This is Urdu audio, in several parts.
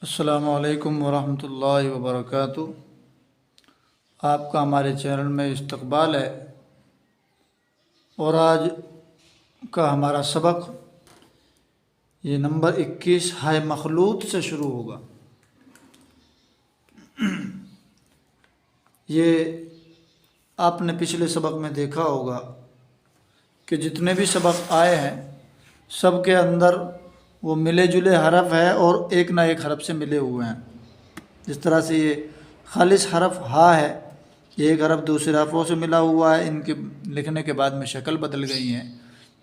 السلام علیکم ورحمۃ اللہ وبرکاتہ۔ آپ کا ہمارے چینل میں استقبال ہے، اور آج کا ہمارا سبق یہ نمبر 21 ہائے مخلوط سے شروع ہوگا۔ یہ آپ نے پچھلے سبق میں دیکھا ہوگا کہ جتنے بھی سبق آئے ہیں سب کے اندر وہ ملے جلے حرف ہے اور ایک نہ ایک حرف سے ملے ہوئے ہیں۔ جس طرح سے یہ خالص حرف ہا ہے، یہ ایک حرف دوسرے حرفوں سے ملا ہوا ہے، ان کے لکھنے کے بعد میں شکل بدل گئی ہیں۔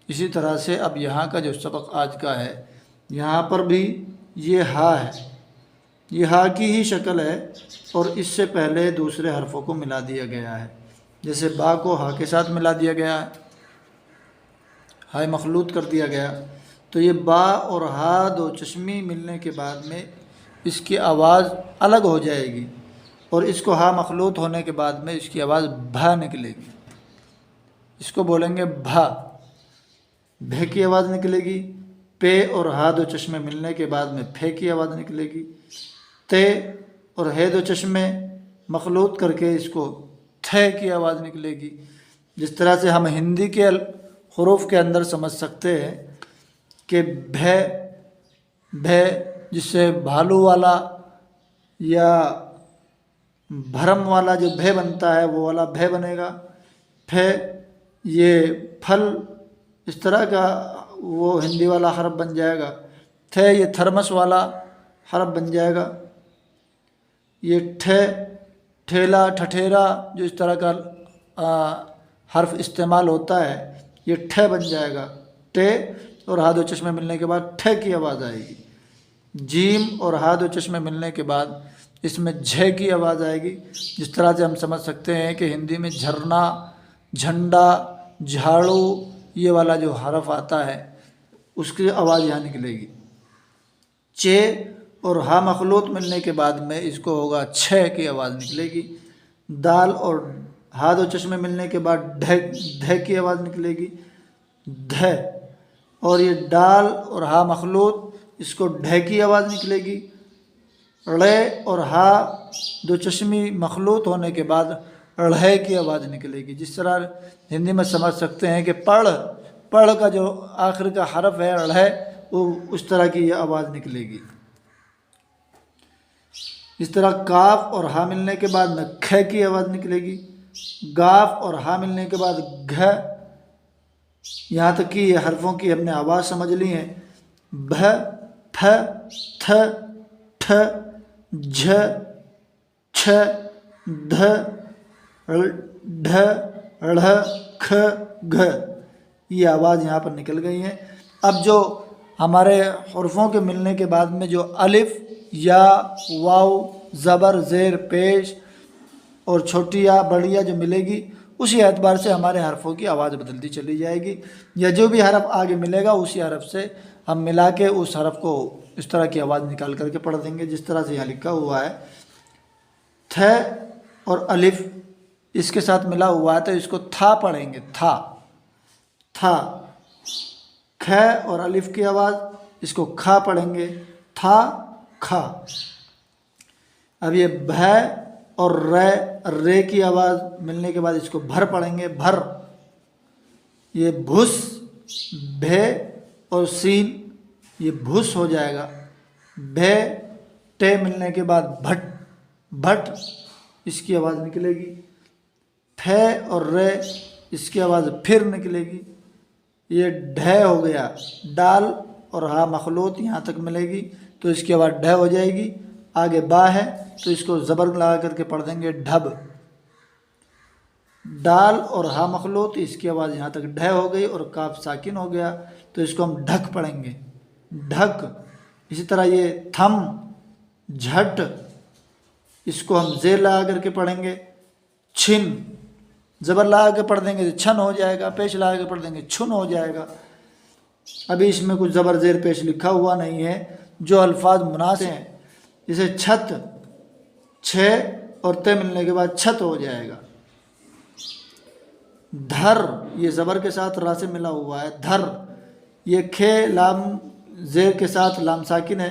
اسی طرح سے اب یہاں کا جو سبق آج کا ہے، یہاں پر بھی یہ ہا ہے، یہ ہا کی ہی شکل ہے، اور اس سے پہلے دوسرے حرفوں کو ملا دیا گیا ہے۔ جیسے با کو ہا کے ساتھ ملا دیا گیا ہے، ہائے مخلوط کر دیا گیا، تو یہ با اور ہا دو چشمی ملنے کے بعد میں اس کی آواز الگ ہو جائے گی، اور اس کو ہا مخلوط ہونے کے بعد میں اس کی آواز بھا نکلے گی۔ اس کو بولیں گے بھا، بھے کی آواز نکلے گی۔ پے اور ہا دو چشمے ملنے کے بعد میں پھے کی آواز نکلے گی۔ تے اور ہے دو چشمے مخلوط کر کے اس کو تھے کی آواز نکلے گی۔ جس طرح سے ہم ہندی کے حروف کے اندر سمجھ سکتے ہیں کہ بھے، بھے جس سے بھالو والا یا بھرم والا جو بھے بنتا ہے وہ والا بھے بنے گا۔ پھے یہ پھل اس طرح کا وہ ہندی والا حرف بن جائے گا۔ تھے یہ تھرمس والا حرف بن جائے گا۔ یہ ٹھے، ٹھیلا، ٹھٹھیرا جو اس طرح کا حرف استعمال ہوتا ہے، یہ ٹھے بن جائے گا۔ ٹے اور ہا دو چشمے ملنے کے بعد ٹھے کی آواز آئے گی۔ جیم اور ہا دو چشمے ملنے کے بعد اس میں جھے کی آواز آئے گی۔ جس طرح سے ہم سمجھ سکتے ہیں کہ ہندی میں جھرنا، جھنڈا، جھاڑو یہ والا جو حرف آتا ہے اس کی آواز یہاں نکلے گی۔ چے اور ہا مخلوط ملنے کے بعد میں اس کو ہوگا چھے کی آواز نکلے گی۔ دال اور ہا دو چشمے ملنے کے بعد ڈھے کی آواز نکلے گی، دھے۔ اور یہ ڈال اور ہا مخلوط، اس کو ڈھے کی آواز نکلے گی۔ ڑے اور ہا دو چشمی مخلوط ہونے کے بعد ڑھے کی آواز نکلے گی۔ جس طرح ہندی میں سمجھ سکتے ہیں کہ پڑھ، پڑھ کا جو آخر کا حرف ہے ڑھے، وہ اس طرح کی یہ آواز نکلے گی۔ اس طرح کاف اور ہا ملنے کے بعد میں کھے کی آواز نکلے گی۔ گاف اور ہا ملنے کے بعد گھ۔ یہاں تک کہ یہ حرفوں کی ہم نے آواز سمجھ لی ہے۔ بھ، پھ، تھ، ٹھ، جھ، چھ، دھ، ڈھ، ڑھ، کھ، گھ، یہ آواز یہاں پر نکل گئی ہے۔ اب جو ہمارے حرفوں کے ملنے کے بعد میں جو الف، یا، واو، زبر، زیر پیش اور چھوٹی یا بڑی یا جو ملے گی، اسی اعتبار سے ہمارے حرفوں کی آواز بدلتی چلی جائے گی، یا جو بھی حرف آگے ملے گا اسی حرف سے ہم ملا کے اس حرف کو اس طرح کی آواز نکال کر کے پڑھ دیں گے۔ جس طرح سے یہاں لکھا ہوا ہے تھ اور الف اس کے ساتھ ملا ہوا ہے تو اس کو تھا پڑھیں گے، تھا، تھا۔ کھ اور الف کی آواز، اس کو کھا پڑھیں گے، تھا، کھا۔ اب یہ بھے اور رے کی آواز ملنے کے بعد اس کو بھر پڑھیں گے، بھر۔ یہ بھس، بھے اور سین یہ بھس ہو جائے گا۔ بھے، ٹے ملنے کے بعد بھٹ، بھٹ اس کی آواز نکلے گی۔ پھے اور رے اس کی آواز پھر نکلے گی۔ یہ ڈھے ہو گیا، ڈال اور ہا مخلوط یہاں تک ملے گی تو اس کی آواز ڈھے ہو جائے گی۔ آگے با ہے تو اس کو زبر لگا کر کے پڑھ دیں گے، ڈھب۔ ڈال اور ہا مخلوط اس کی آواز یہاں تک ڈھے ہو گئی اور کاف ساکن ہو گیا تو اس کو ہم ڈھک پڑھیں گے، ڈھک۔ اسی طرح یہ تھم، جھٹ اس کو ہم زیر لگا کر کے پڑھیں گے، چھن، زبر لگا کے پڑھ دیں گے تو چھن ہو جائے گا، پیش لگا کے پڑھ دیں گے چھن ہو جائے گا۔ ابھی اس میں کچھ زبر زیر پیش لکھا ہوا نہیں ہے، جو الفاظ مناسب ہیں جیسے چھت، چھ اور تے ملنے کے بعد چھت ہو جائے گا۔ دھر یہ زبر کے ساتھ را سے ملا ہوا ہے، دھر۔ یہ کھے لام زیر کے ساتھ لام ساکن ہے،